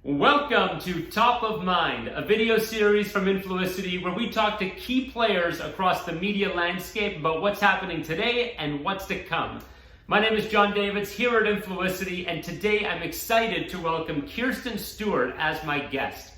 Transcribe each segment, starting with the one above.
Welcome to Top of Mind, a video series from Influicity where we talk to key players across the media landscape about what's happening today and what's to come. My name is Jon Davids here at Influicity, and today I'm excited to welcome Kirstine Stewart as my guest.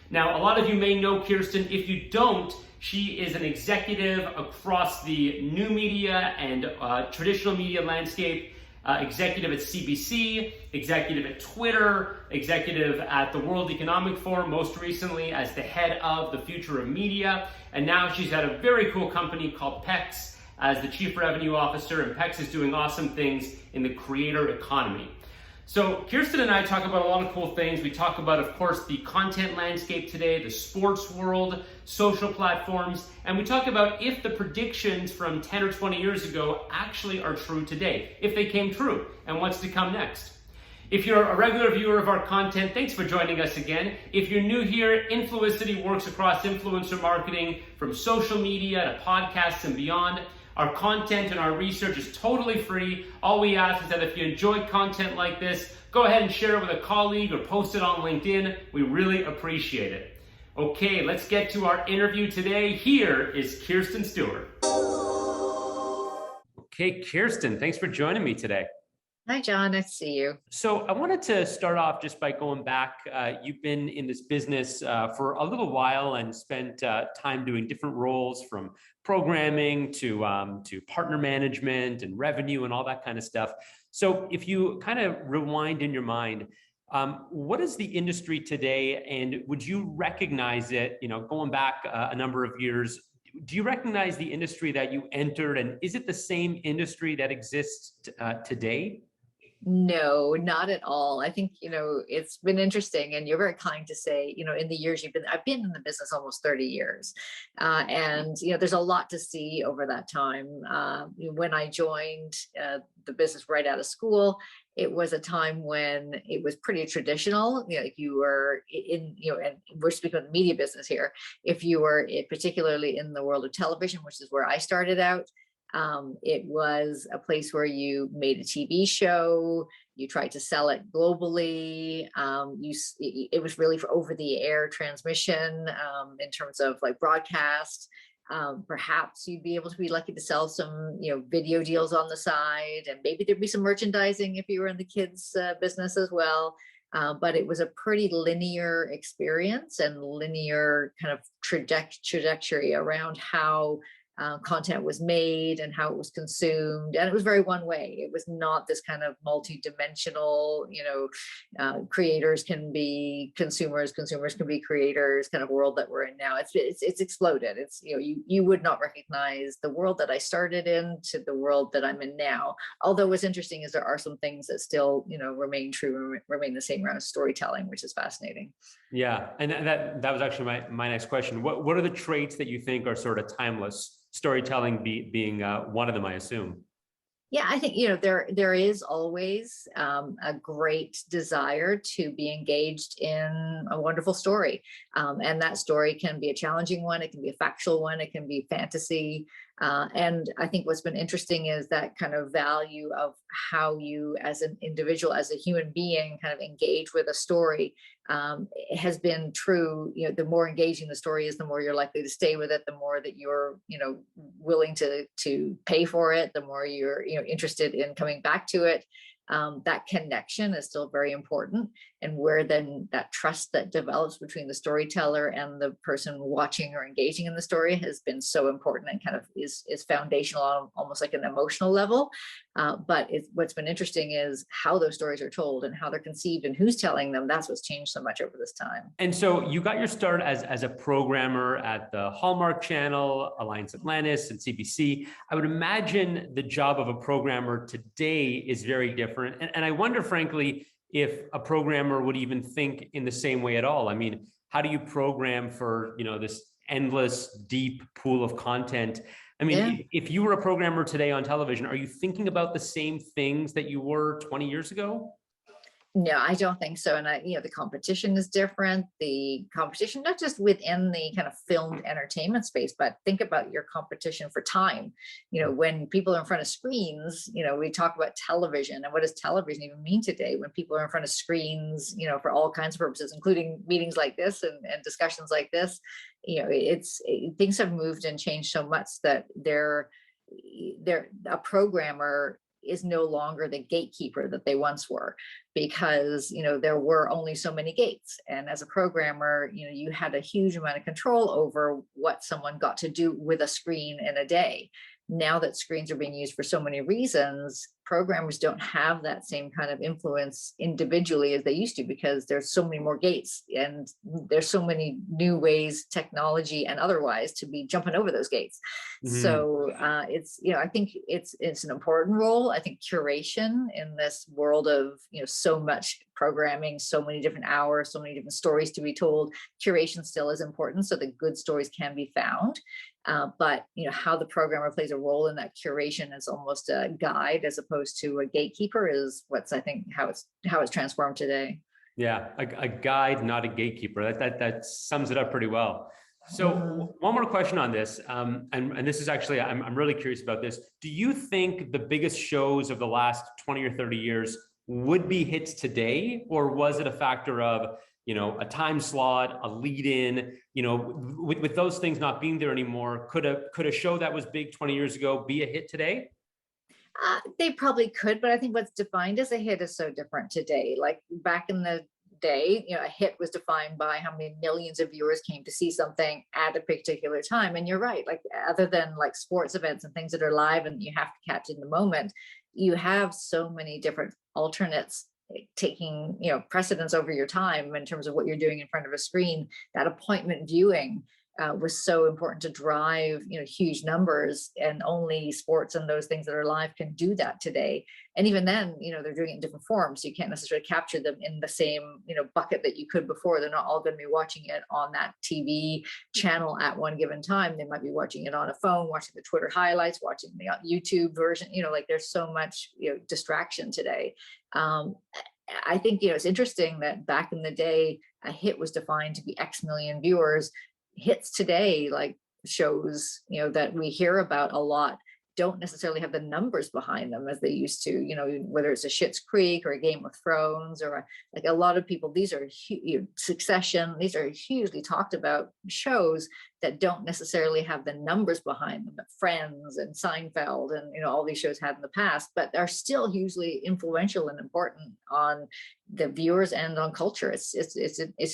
Now, a lot of you may know Kirstine. If you don't, she is an executive across the new media and traditional media landscape. Executive at CBC, executive at Twitter, executive at the World Economic Forum, most recently as the head of the future of media. And now she's at a very cool company called PEX as the chief revenue officer, and PEX is doing awesome things in the creator economy. So Kirstine and I talk about a lot of cool things. We talk about, of course, the content landscape today, the sports world, social platforms, and we talk about if the predictions from 10 or 20 years ago actually are true today, if they came true, and what's to come next. If you're a regular viewer of our content, thanks for joining us again. If you're new here, Influicity works across influencer marketing from social media to podcasts and beyond. Our content and our research is totally free. All we ask is that if you enjoy content like this, go ahead and share it with a colleague or post it on LinkedIn. We really appreciate it. Okay, let's get to our interview today. Here is Kirstine Stewart. Okay, Kirstine, thanks for joining me today. Hi, John. Nice to see you. So I wanted to start off just by going back. You've been in this business for a little while and spent time doing different roles, from programming to partner management and revenue and all that kind of stuff. So if you kind of rewind in your mind, what is the industry today, and would you recognize it, going back a number of years? Do you recognize the industry that you entered, and is it the same industry that exists today? No, not at all. I think, it's been interesting, and you're very kind to say, in the years I've been in the business almost 30 years. And, there's a lot to see over that time. When I joined the business right out of school, it was a time when it was pretty traditional. Like you were in, and we're speaking of the media business here. If you were particularly in the world of television, which is where I started out, it was a place where you made a TV show, you tried to sell it globally. It was really for over-the-air transmission in terms of like broadcast. Perhaps you'd be able to be lucky to sell some, video deals on the side, and maybe there'd be some merchandising if you were in the kids business as well. But it was a pretty linear experience and linear kind of trajectory around how content was made and how it was consumed, and it was very one way. It was not this kind of multi-dimensional, creators can be consumers, consumers can be creators kind of world that we're in now. It's exploded. It's you would not recognize the world that I started in to the world that I'm in now. Although what's interesting is there are some things that still remain true, remain the same around storytelling, which is fascinating. Yeah, and that was actually my next question. What are the traits that you think are sort of timeless? Storytelling being one of them, I assume. Yeah, I think, there is always a great desire to be engaged in a wonderful story. And that story can be a challenging one. It can be a factual one. It can be fantasy. And I think what's been interesting is that kind of value of how you as an individual, as a human being, kind of engage with a story has been true. The more engaging the story is, the more you're likely to stay with it, the more that you're, willing to pay for it, the more you're, interested in coming back to it. That connection is still very important, and where then that trust that develops between the storyteller and the person watching or engaging in the story has been so important, and kind of is foundational on almost like an emotional level. But what's been interesting is how those stories are told and how they're conceived and who's telling them. That's what's changed so much over this time. And so you got your start as a programmer at the Hallmark Channel, Alliance Atlantis, and CBC. I would imagine the job of a programmer today is very different. And I wonder, frankly, if a programmer would even think in the same way at all. I mean, how do you program for, this endless, deep pool of content? I mean, yeah. If you were a programmer today on television, are you thinking about the same things that you were 20 years ago? No, I don't think so. And the competition is different. The competition, not just within the kind of filmed entertainment space, but think about your competition for time. When people are in front of screens, we talk about television, and what does television even mean today when people are in front of screens, for all kinds of purposes, including meetings like this and discussions like this. Things have moved and changed so much that a programmer is no longer the gatekeeper that they once were, because there were only so many gates, and as a programmer you had a huge amount of control over what someone got to do with a screen in a day. Now that screens are being used for so many reasons, programmers don't have that same kind of influence individually as they used to, because there's so many more gates and there's so many new ways, technology and otherwise, to be jumping over those gates. Mm-hmm. So I think it's an important role. I think curation in this world of so much programming, so many different hours, so many different stories to be told, curation still is important so that good stories can be found. But how the programmer plays a role in that curation as almost a guide as opposed to a gatekeeper is I think how it's transformed today. Yeah, a guide, not a gatekeeper. That sums it up pretty well. So one more question on this, and this is actually I'm really curious about this. Do you think the biggest shows of the last 20 or 30 years would be hits today, or was it a factor of a time slot, a lead in, with those things not being there anymore, could a show that was big 20 years ago be a hit today? They probably could, but I think what's defined as a hit is so different today. Like back in the day, a hit was defined by how many millions of viewers came to see something at a particular time. And you're right, like other than like sports events and things that are live and you have to catch in the moment, you have so many different alternates taking precedence over your time in terms of what you're doing in front of a screen. That appointment viewing was so important to drive huge numbers, and only sports and those things that are live can do that today. And even then they're doing it in different forms, so you can't necessarily capture them in the same bucket that you could before. They're not all going to be watching it on that TV channel at one given time. They might be watching it on a phone, watching the Twitter highlights, watching the YouTube version. Like there's so much distraction today. I think it's interesting that back in the day a hit was defined to be X million viewers. Hits today, like shows that we hear about a lot, don't necessarily have the numbers behind them as they used to, whether it's a Schitt's Creek or a Game of Thrones or like a lot of people, these are Succession, these are hugely talked about shows that don't necessarily have the numbers behind them that Friends and Seinfeld and all these shows had in the past, but are still hugely influential and important on the viewers and on culture. It's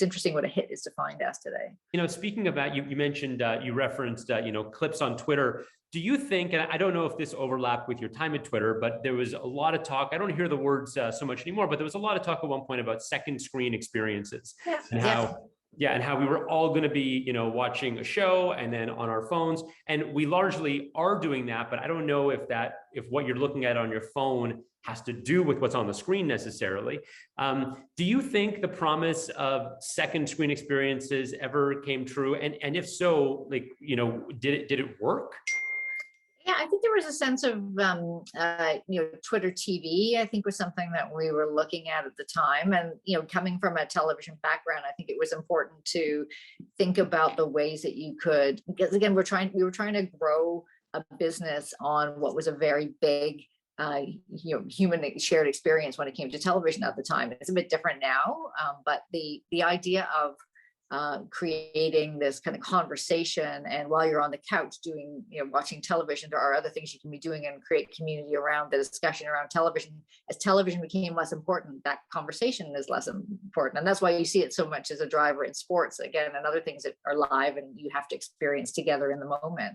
interesting what a hit is defined as today. Speaking about you mentioned you referenced clips on Twitter. Do you think, and I don't know if this overlapped with your time at Twitter, but there was a lot of talk, I don't hear the words so much anymore, but there was a lot of talk at one point about second screen experiences. Yeah. And how we were all going to be, watching a show and then on our phones. And we largely are doing that, but I don't know if what you're looking at on your phone has to do with what's on the screen necessarily. Do you think the promise of second screen experiences ever came true? And if so, did it work? Yeah, I think there was a sense of, Twitter TV, I think was something that we were looking at the time. And, coming from a television background, I think it was important to think about the ways that you could, because again, we were trying to grow a business on what was a very big, human shared experience when it came to television at the time. It's a bit different now, but the idea of creating this kind of conversation, and while you're on the couch doing, watching television, there are other things you can be doing and create community around the discussion around television. As television became less important, that conversation is less important, and that's why you see it so much as a driver in sports again, and other things that are live and you have to experience together in the moment.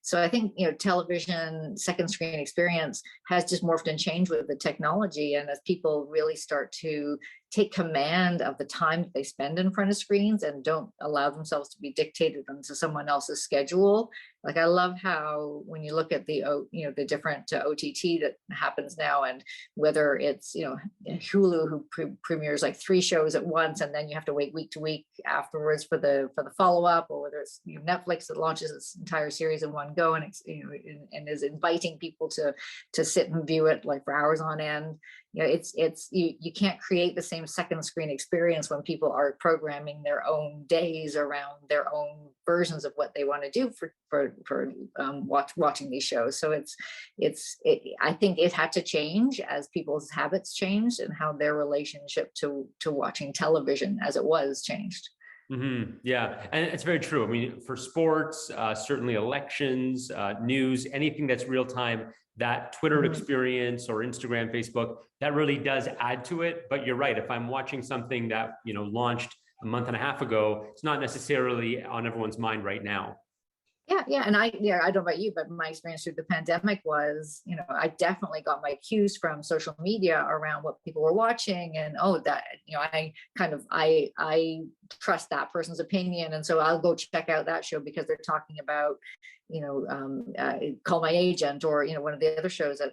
So I think, television second screen experience has just morphed and changed with the technology. And as people really start to take command of the time that they spend in front of screens and don't allow themselves to be dictated into someone else's schedule. Like I love how when you look at the different OTT that happens now, and whether it's, Hulu who premieres like 3 shows at once, and then you have to wait week to week afterwards for the follow-up, or whether it's Netflix that launches its entire series in one go and it's, and is inviting people to sit and view it like for hours on end. you can't create the same second screen experience when people are programming their own days around their own versions of what they want to do for watching these shows. So I think it had to change as people's habits changed and how their relationship to watching television as it was changed. Yeah, and it's very true. I mean, for sports, certainly elections, news, anything that's real time, that Twitter experience or Instagram, Facebook, that really does add to it. But you're right. If I'm watching something that, launched a month and a half ago, it's not necessarily on everyone's mind right now. Yeah. And I don't know about you, but my experience through the pandemic was, I definitely got my cues from social media around what people were watching, and I trust that person's opinion. And so I'll go check out that show because they're talking about, Call My Agent, or, one of the other shows that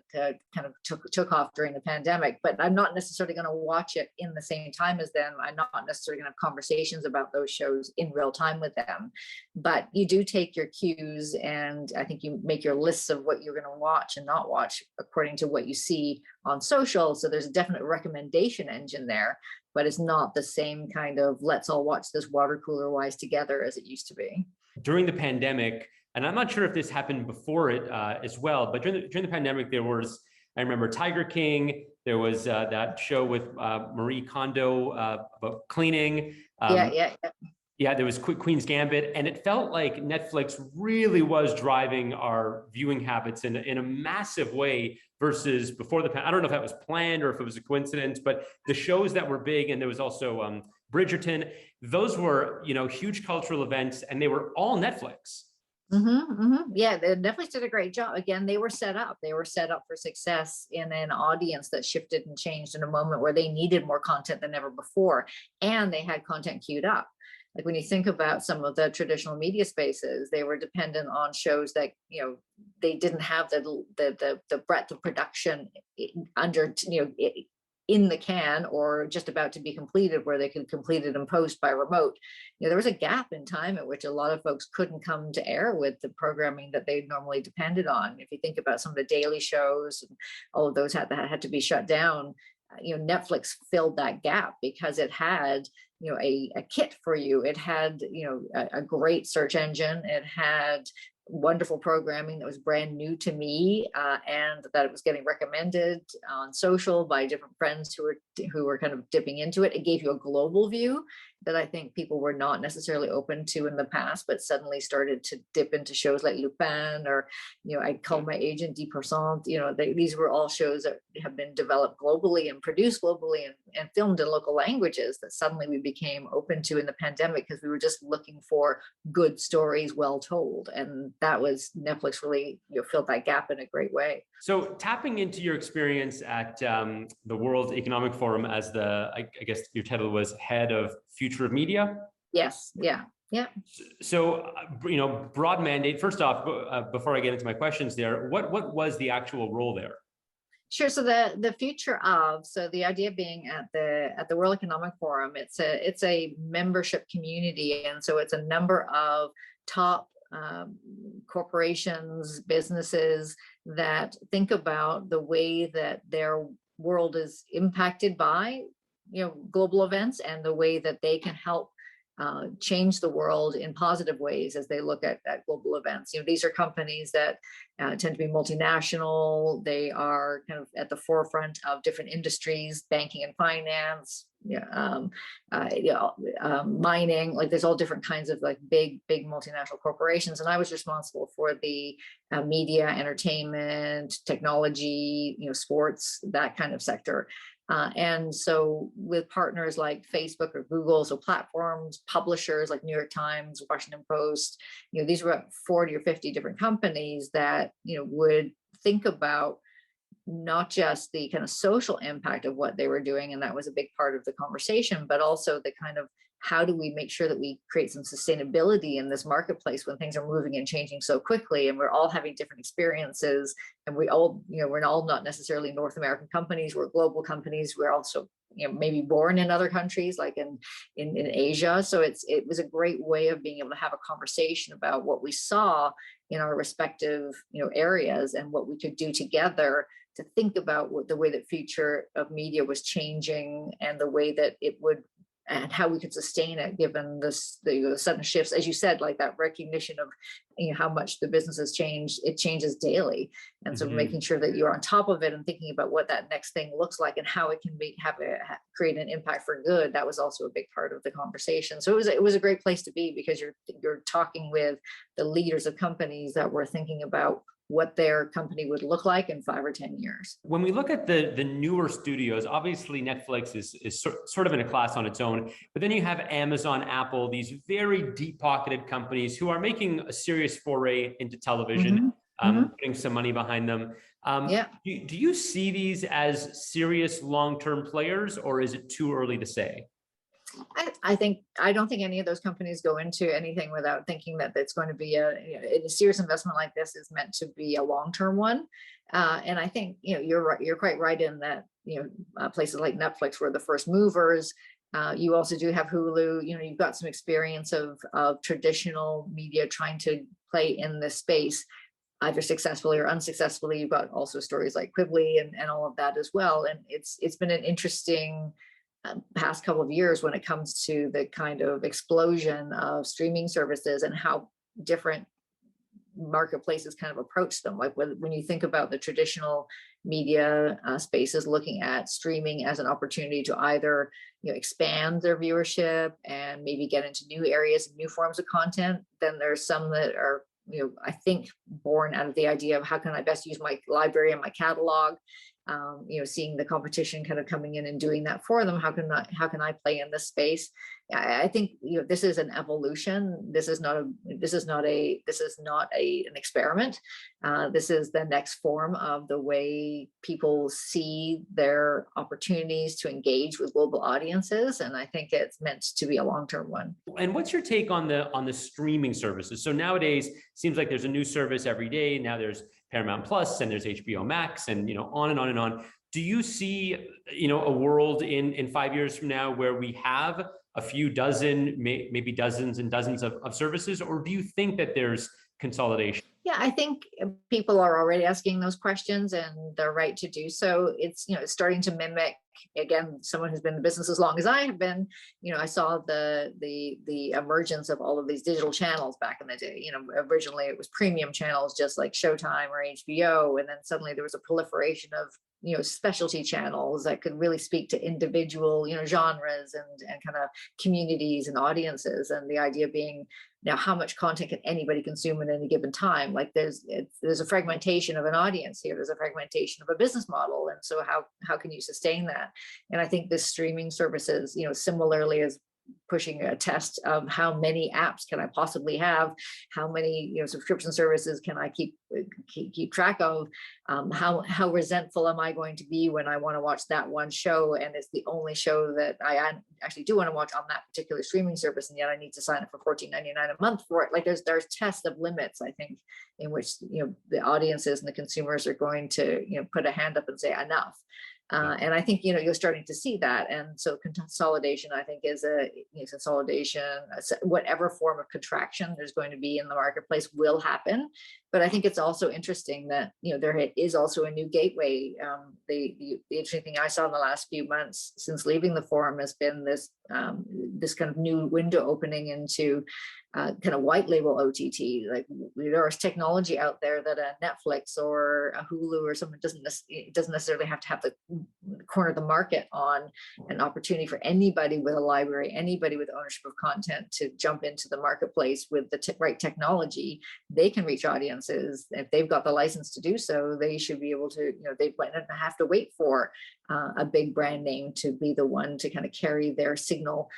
kind of took off during the pandemic, but I'm not necessarily going to watch it in the same time as them. I'm not necessarily going to have conversations about those shows in real time with them, but you do take your cues, and I think you make your lists of what you're going to watch and not watch according to what you see on social. So there's a definite recommendation engine there, but it's not the same kind of let's all watch this water cooler wise together as it used to be. During the pandemic, and I'm not sure if this happened before it as well, but during the pandemic, I remember Tiger King. There was that show with Marie Kondo about cleaning. Yeah, there was Queen's Gambit, and it felt like Netflix really was driving our viewing habits in a massive way versus before the pandemic. I don't know if that was planned or if it was a coincidence, but the shows that were big, and there was also Bridgerton, those were, huge cultural events, and they were all Netflix. Yeah, Netflix did a great job. Again, they were set up for success in an audience that shifted and changed in a moment where they needed more content than ever before, and they had content queued up. Like when you think about some of the traditional media spaces, they were dependent on shows that, they didn't have the breadth of production in the can or just about to be completed where they could complete it in post by remote. There was a gap in time at which a lot of folks couldn't come to air with the programming that they normally depended on. If you think about some of the daily shows, and all of those had to be shut down, Netflix filled that gap because it had a kit for you. It had a great search engine. It had wonderful programming that was brand new to me, and that it was getting recommended on social by different friends who were kind of dipping into it. It gave you a global view that I think people were not necessarily open to in the past, but suddenly started to dip into shows like Lupin, or I Call My Agent, 10%. These were all shows that have been developed globally and produced globally and filmed in local languages that suddenly we became open to in the pandemic because we were just looking for good stories well told, and that was Netflix really filled that gap in a great way. So tapping into your experience at the World Economic Forum as I guess your title was head of future of media. Yes. Yeah. So, broad mandate. First off, before I get into my questions there, what was the actual role there? Sure. So the future of, so the idea being at the World Economic Forum, it's a membership community. And so it's a number of top corporations, businesses that think about the way that their world is impacted by global events, and the way that they can help change the world in positive ways as they look at global events. These are companies that tend to be multinational. They are kind of at the forefront of different industries, banking and finance, mining. Like there's all different kinds of like big multinational corporations. And I was responsible for the media, entertainment, technology, sports, that kind of sector. And so with partners like Facebook or Google, so platforms, publishers like New York Times, Washington Post, these were 40 or 50 different companies that, would think about not just the kind of social impact of what they were doing. And that was a big part of the conversation, but also the kind of how do we make sure that we create some sustainability in this marketplace when things are moving and changing so quickly, and we're all having different experiences, and we all, we're all not necessarily North American companies, we're global companies, we're also maybe born in other countries like in Asia. So it was a great way of being able to have a conversation about what we saw in our respective areas and what we could do together to think about the way that future of media was changing and the way that it would, and how we could sustain it given this the sudden shifts, as you said, like that recognition of how much the business has changed. It changes daily, and so making sure that you're on top of it and thinking about what that next thing looks like and how it can create an impact for good. That was also a big part of the conversation. So it was a great place to be, because you're talking with the leaders of companies that were thinking about what their company would look like in 5 or 10 years. When we look at the newer studios, obviously Netflix is sort of in a class on its own, but then you have Amazon, Apple, these very deep-pocketed companies who are making a serious foray into television, putting some money behind them. Do you see these as serious long-term players, or is it too early to say? I don't think any of those companies go into anything without thinking that it's going to be a serious investment like this is meant to be a long-term one. And I think, you're right, you're quite right in that, places like Netflix were the first movers. You also do have Hulu, you've got some experience of traditional media trying to play in this space, either successfully or unsuccessfully. You've got also stories like Quigley and all of that as well. And it's been an interesting past couple of years when it comes to the kind of explosion of streaming services and how different marketplaces kind of approach them. Like when you think about the traditional media spaces looking at streaming as an opportunity to either expand their viewership and maybe get into new areas and new forms of content, then there's some that are I think born out of the idea of how can I best use my library and my catalog. Seeing the competition kind of coming in and doing that for them. How can I play in this space? I think this is an evolution. This is not an experiment. This is the next form of the way people see their opportunities to engage with global audiences, and I think it's meant to be a long-term one. And what's your take on the streaming services? So nowadays, it seems like there's a new service every day. Now there's Paramount Plus and there's HBO Max, and on and on and on. Do you see a world in 5 years from now where we have a few dozen, maybe dozens and dozens of services, or do you think that there's consolidation? Yeah, I think people are already asking those questions, and they're right to do so. It's it's starting to mimic, again, someone who's been in the business as long as I have been. I saw the emergence of all of these digital channels back in the day. Originally it was premium channels just like Showtime or HBO, and then suddenly there was a proliferation of specialty channels that could really speak to individual genres and kind of communities and audiences. And the idea being, now how much content can anybody consume at any given time? Like there's a fragmentation of an audience here, there's a fragmentation of a business model, and so how can you sustain that? And I think this streaming services similarly is pushing a test of how many apps can I possibly have, how many subscription services can I keep track of, how resentful am I going to be when I want to watch that one show and it's the only show that I actually do want to watch on that particular streaming service, and yet I need to sign up for $14.99 a month for it. Like there's tests of limits, I think, in which the audiences and the consumers are going to put a hand up and say enough. And I think you're starting to see that, and so consolidation, I think, is a consolidation. Whatever form of contraction there's going to be in the marketplace will happen. But I think it's also interesting that there is also a new gateway. The interesting thing I saw in the last few months since leaving the forum has been this kind of new window opening into kind of white label OTT. Like there is technology out there that a Netflix or a Hulu or someone doesn't necessarily have to have the corner of the market on. An opportunity for anybody with a library, anybody with ownership of content to jump into the marketplace with the right technology. They can reach audiences. If they've got the license to do so, they should be able to, they might not have to wait for a big brand name to be the one to kind of carry their signal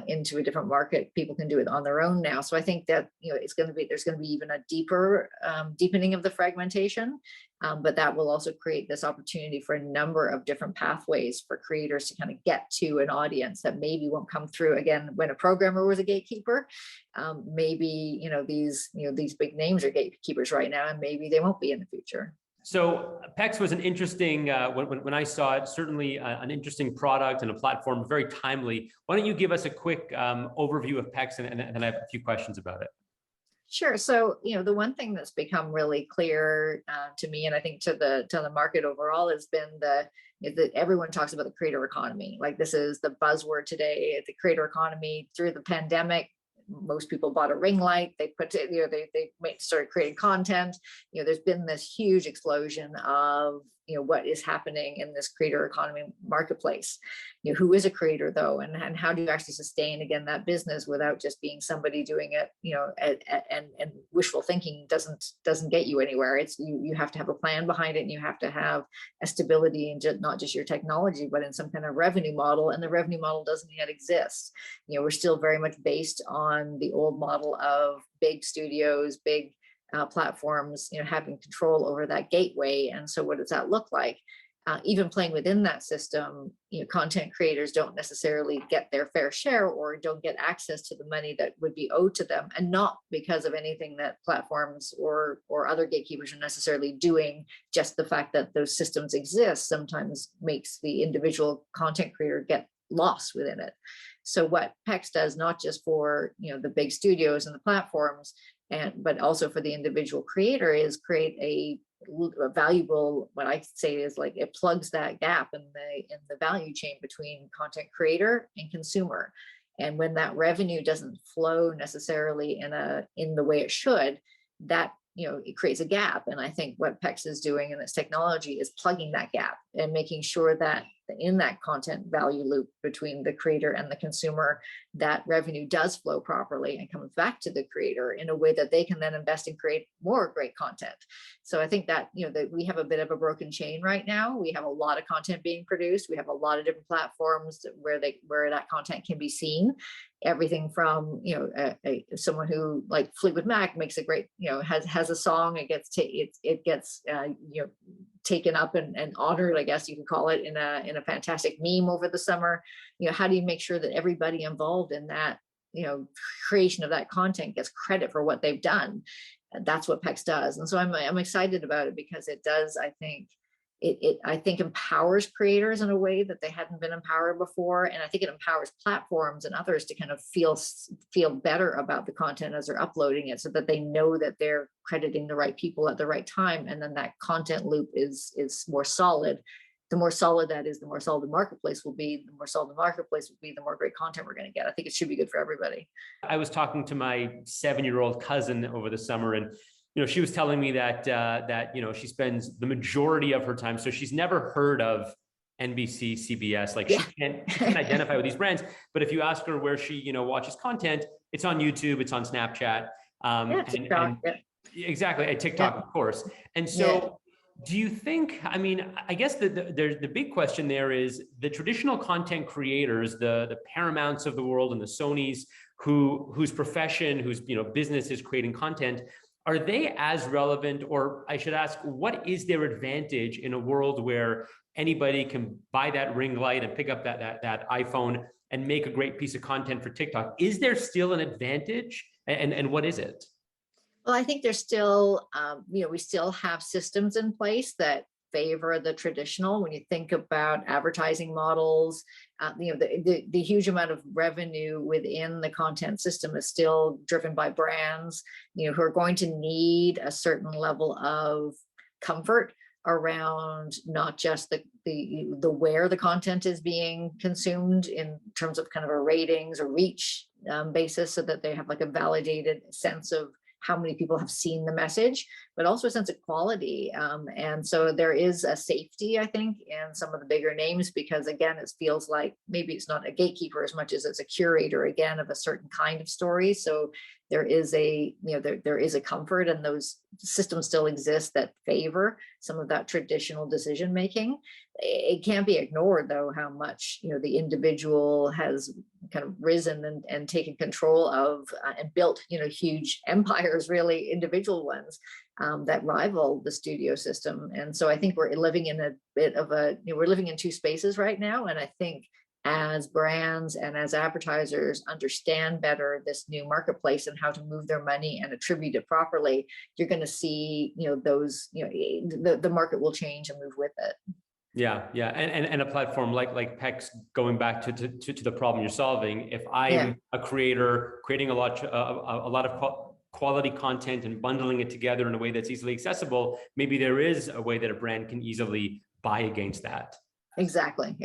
into a different market. People can do it on their own now. So I think that, there's going to be even a deeper deepening of the fragmentation, but that will also create this opportunity for a number of different pathways for creators to kind of get to an audience that maybe won't come through again when a programmer was a gatekeeper. Maybe these big names are gatekeepers right now, and maybe they won't be in the future. So PEX was an interesting, when I saw it, certainly an interesting product and a platform, very timely. Why don't you give us a quick overview of PEX, and I have a few questions about it. Sure. So, the one thing that's become really clear to me, and I think to the market overall, has been that everyone talks about the creator economy. Like, this is the buzzword today, the creator economy. Through the pandemic, most people bought a ring light. They started creating content. There's been this huge explosion of what is happening in this creator economy marketplace. Who is a creator though, and how do you actually sustain again that business without just being somebody doing it? And wishful thinking doesn't get you anywhere. It's you have to have a plan behind it, and you have to have a stability in not just your technology, but in some kind of revenue model. And the revenue model doesn't yet exist. We're still very much based on the old model of big studios, big platforms, having control over that gateway. And so what does that look like? Even playing within that system, content creators don't necessarily get their fair share, or don't get access to the money that would be owed to them, and not because of anything that platforms or other gatekeepers are necessarily doing. Just the fact that those systems exist sometimes makes the individual content creator get lost within it. So what PEX does, not just for the big studios and the platforms, but also for the individual creator, is create a valuable, what I say is, like, it plugs that gap in the value chain between content creator and consumer. And when that revenue doesn't flow necessarily in the way it should, that it creates a gap. And I think what PEX is doing in its technology is plugging that gap and making sure that in that content value loop between the creator and the consumer, that revenue does flow properly and comes back to the creator in a way that they can then invest and create more great content. So I think that that we have a bit of a broken chain right now. We have a lot of content being produced. We have a lot of different platforms where that content can be seen. Everything from someone who, like Fleetwood Mac, makes a great has a song. It gets taken up and honored, I guess you can call it, in a fantastic meme over the summer. How do you make sure that everybody involved in that creation of that content gets credit for what they've done? And that's what PEX does. And so I'm excited about it, because it does, I think, it empowers creators in a way that they hadn't been empowered before. And I think it empowers platforms and others to kind of feel better about the content as they're uploading it, so that they know that they're crediting the right people at the right time. And then that content loop is more solid. The more solid that is, the more solid the marketplace will be. The more solid the marketplace will be, the more great content we're going to get. I think it should be good for everybody. I was talking to my 7-year-old cousin over the summer, and she was telling me that she spends the majority of her time. So she's never heard of NBC, CBS. Like, she can't identify with these brands. But if you ask her where she watches content, it's on YouTube, it's on Snapchat, TikTok, exactly, at TikTok, of course. And so, do you think? I mean, I guess the big question there is the traditional content creators, the Paramounts of the world and the Sonys, whose profession, whose business is creating content. Are they as relevant, or I should ask, what is their advantage in a world where anybody can buy that ring light and pick up that iPhone and make a great piece of content for TikTok? Is there still an advantage, and what is it? Well, I think there's still, we still have systems in place that favor the traditional. When you think about advertising models, the huge amount of revenue within the content system is still driven by brands, who are going to need a certain level of comfort around not just the where the content is being consumed in terms of kind of a ratings or reach basis, so that they have like a validated sense of how many people have seen the message, but also a sense of quality. And so there is a safety, I think, in some of the bigger names, because again, it feels like maybe it's not a gatekeeper as much as it's a curator, again, of a certain kind of story. So there is there is a comfort, and those systems still exist that favor some of that traditional decision making. It can't be ignored, though, how much the individual has kind of risen and taken control of and built huge empires, really individual ones, that rival the studio system. And so I think we're living in a bit of we're living in two spaces right now. And I think as brands and as advertisers understand better this new marketplace and how to move their money and attribute it properly, you're going to see the market will change and move with it. Yeah, and a platform like PEX, going back to the problem you're solving. If I'm a creator creating a lot of quality content and bundling it together in a way that's easily accessible, maybe there is a way that a brand can easily buy against that. Exactly.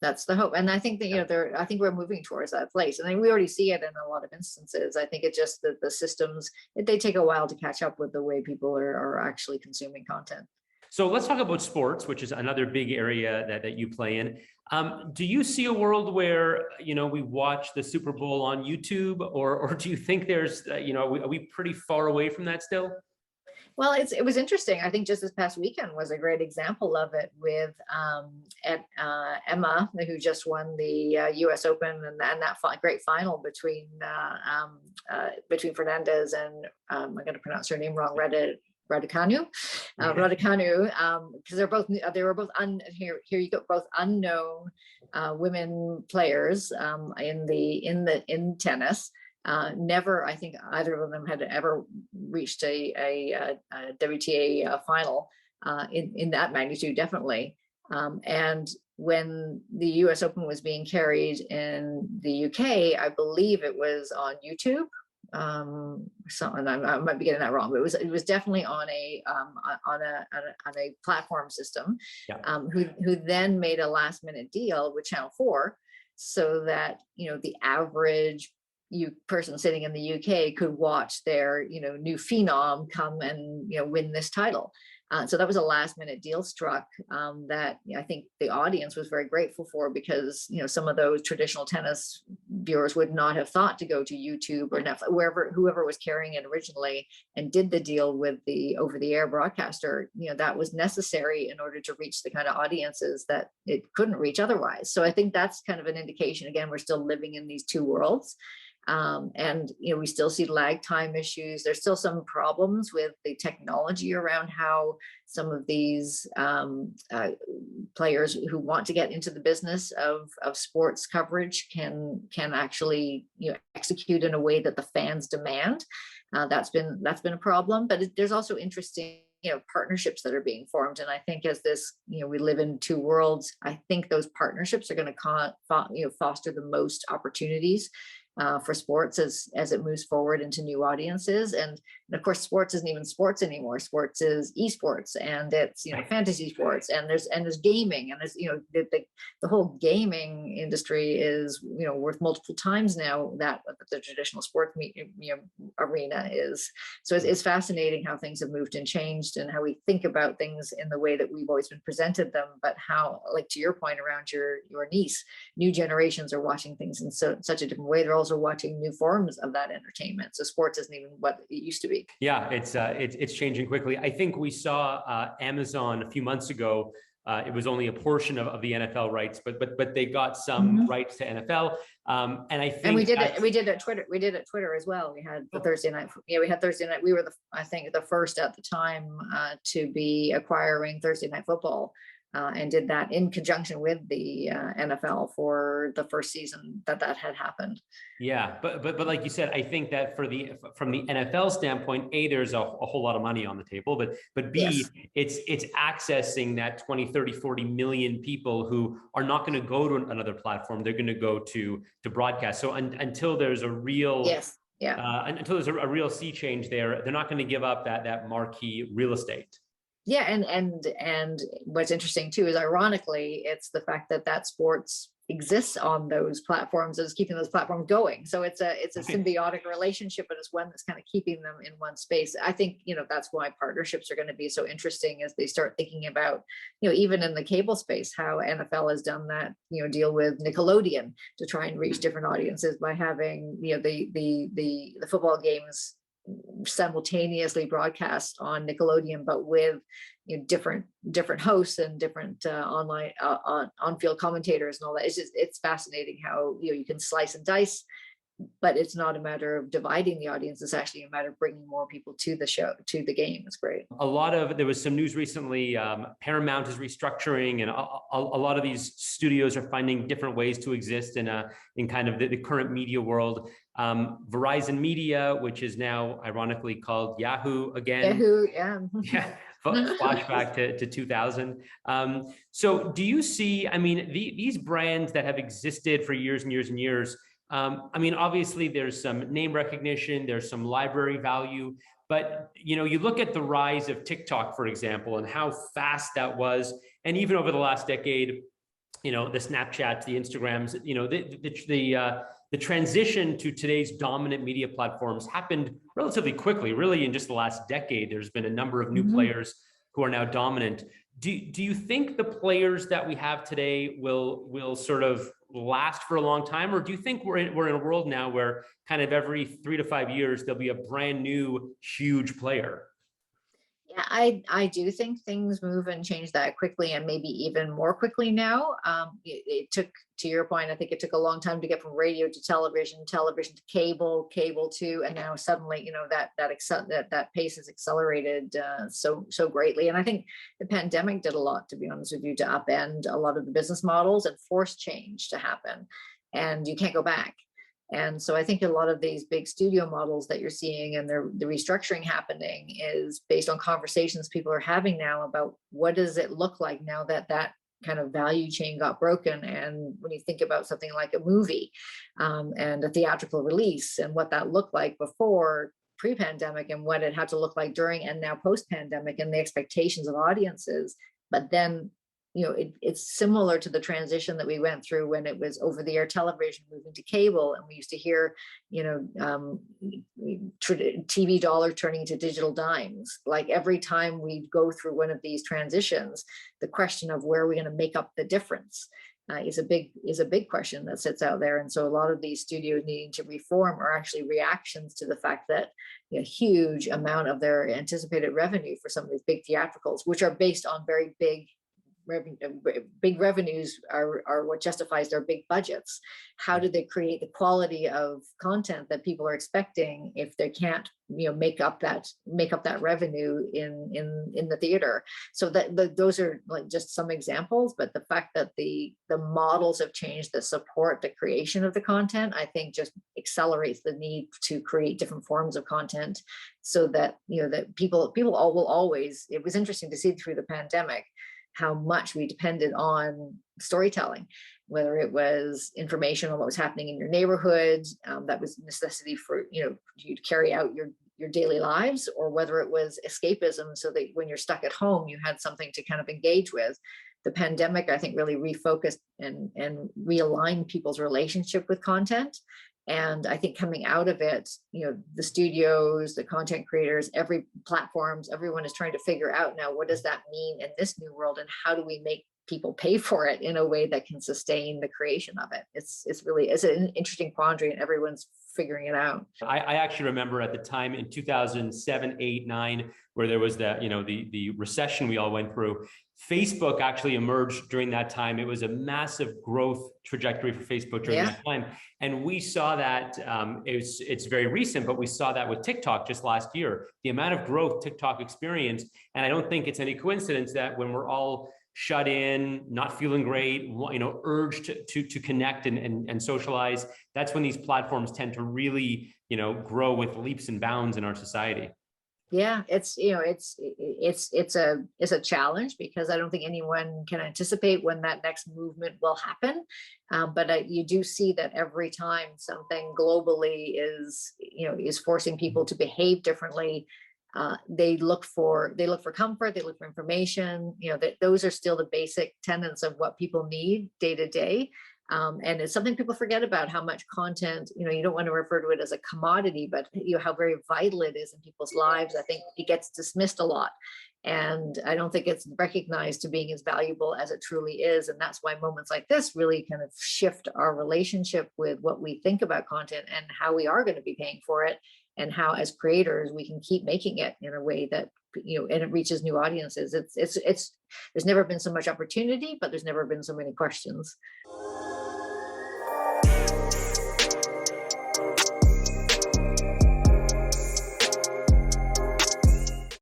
That's the hope. And I think that, I think we're moving towards that place. And we already see it in a lot of instances. I think it's just that the systems, they take a while to catch up with the way people are actually consuming content. So let's talk about sports, which is another big area that you play in. Do you see a world where, we watch the Super Bowl on YouTube, or do you think there's, are we pretty far away from that still? Well, it was interesting. I think just this past weekend was a great example of it with Emma, who just won the U.S. Open, and that great final between Fernandez and I'm going to pronounce her name wrong, Raducanu, because they were both here you go, both unknown women players in tennis. Never, I think either of them had ever reached a WTA final in that magnitude, definitely. And when the U.S. Open was being carried in the UK, I believe it was on YouTube. And I might be getting that wrong, but it was definitely on a platform system. Who then made a last minute deal with Channel 4, so that the average person sitting in the UK could watch their new phenom come and win this title. So that was a last minute deal struck that I think the audience was very grateful for, because some of those traditional tennis viewers would not have thought to go to YouTube or Netflix, whoever was carrying it originally and did the deal with the over-the-air broadcaster. That was necessary in order to reach the kind of audiences that it couldn't reach otherwise. So I think that's kind of an indication. Again, we're still living in these two worlds. And we still see lag time issues. There's still some problems with the technology around how some of these players who want to get into the business of sports coverage can actually execute in a way that the fans demand. That's been a problem. But there's also interesting partnerships that are being formed, and I think as this we live in two worlds, I think those partnerships are going to foster the most opportunities for sports as it moves forward into new audiences. And of course, sports isn't even sports anymore. Sports is esports, and it's fantasy sports, and there's gaming, and there's the whole gaming industry is worth multiple times now that the traditional sports arena is. So it's fascinating how things have moved and changed, and how we think about things in the way that we've always been presented them, but how, like to your point around your niece, new generations are watching things in such a different way. They're also watching new forms of that entertainment. So sports isn't even what it used to be. Yeah, it's changing quickly. I think we saw Amazon a few months ago. It was only a portion of the NFL rights, but they got some rights to NFL. And I think, and we did at Twitter as well. We had the Thursday night. Yeah, we had Thursday night. We were I think the first at the time to be acquiring Thursday Night Football. And did that in conjunction with the NFL for the first season that had happened. Yeah, but like you said, I think that from the NFL standpoint, A, there's a whole lot of money on the table, but B, yes, it's accessing that 20, 30, 40 million people who are not going to go to another platform. They're going to go to broadcast. So until there's a real until there's a real sea change there, they're not going to give up that marquee real estate. Yeah, and what's interesting too is, ironically, it's the fact that sports exists on those platforms is keeping those platforms going. So it's a symbiotic relationship, but it's one that's kind of keeping them in one space. I think that's why partnerships are going to be so interesting as they start thinking about even in the cable space, how NFL has done that deal with Nickelodeon to try and reach different audiences by having the football games simultaneously broadcast on Nickelodeon, but with different hosts and different online on-field commentators and all that. It's fascinating how you can slice and dice, but it's not a matter of dividing the audience. It's actually a matter of bringing more people to the show, to the game. It's great. There was some news recently, Paramount is restructuring, and a lot of these studios are finding different ways to exist in kind of the current media world. Verizon Media, which is now ironically called Yahoo again. Yahoo, yeah. Yeah, flashback to 2000. So do you see, I mean, these brands that have existed for years and years and years, I mean, obviously there's some name recognition, there's some library value, but you look at the rise of TikTok, for example, and how fast that was, and even over the last decade, the Snapchats, the Instagrams, the transition to today's dominant media platforms happened relatively quickly. Really, in just the last decade, there's been a number of new players who are now dominant. Do you think the players that we have today will sort of last for a long time, or do you think we're in a world now where kind of every 3 to 5 years there'll be a brand new huge player? Yeah, I do think things move and change that quickly, and maybe even more quickly now. It took, to your point, I think it took a long time to get from radio to television to cable to, and now suddenly, that pace has accelerated so greatly. And I think the pandemic did a lot, to be honest with you, to upend a lot of the business models and force change to happen, and you can't go back. And so I think a lot of these big studio models that you're seeing and the restructuring happening is based on conversations people are having now about what does it look like now that kind of value chain got broken. And when you think about something like a movie and a theatrical release and what that looked like before, pre-pandemic, and what it had to look like during and now post-pandemic, and the expectations of audiences, but then it's similar to the transition that we went through when it was over-the-air television moving to cable, and we used to hear, TV dollar turning into digital dimes. Like every time we go through one of these transitions, the question of where are we going to make up the difference is a big question that sits out there. And so a lot of these studios needing to reform are actually reactions to the fact that a huge amount of their anticipated revenue for some of these big theatricals, which are based on very big revenues, are what justifies their big budgets. How do they create the quality of content that people are expecting if they can't make up that revenue in the theater? So those are like just some examples, but the fact that the models have changed that support the creation of the content, I think just accelerates the need to create different forms of content, so that that people all will always. It was interesting to see through the pandemic how much we depended on storytelling, whether it was information on what was happening in your neighborhood, that was a necessity for you to carry out your daily lives, or whether it was escapism, so that when you're stuck at home, you had something to kind of engage with. The pandemic, I think, really refocused and realigned people's relationship with content. And I think coming out of it, the studios, the content creators, every platforms, everyone is trying to figure out now, what does that mean in this new world, and how do we make people pay for it in a way that can sustain the creation of it? It's an interesting quandary, and everyone's figuring it out. I actually remember at the time in 2007, 8, 9, where there was that, the recession we all went through. Facebook actually emerged during that time. It was a massive growth trajectory for Facebook during that time. And we saw that, it's very recent, but we saw that with TikTok just last year, the amount of growth TikTok experienced. And I don't think it's any coincidence that when we're all shut in, not feeling great, urged to connect and socialize, that's when these platforms tend to really, grow with leaps and bounds in our society. Yeah, it's a challenge, because I don't think anyone can anticipate when that next movement will happen. But you do see that every time something globally is forcing people to behave differently, they look for comfort, they look for information. That those are still the basic tenets of what people need day to day. And it's something people forget about, how much content, you don't want to refer to it as a commodity, but how very vital it is in people's lives. I think it gets dismissed a lot. And I don't think it's recognized to being as valuable as it truly is. And that's why moments like this really kind of shift our relationship with what we think about content and how we are going to be paying for it, and how as creators we can keep making it in a way that, and it reaches new audiences. It's there's never been so much opportunity, but there's never been so many questions.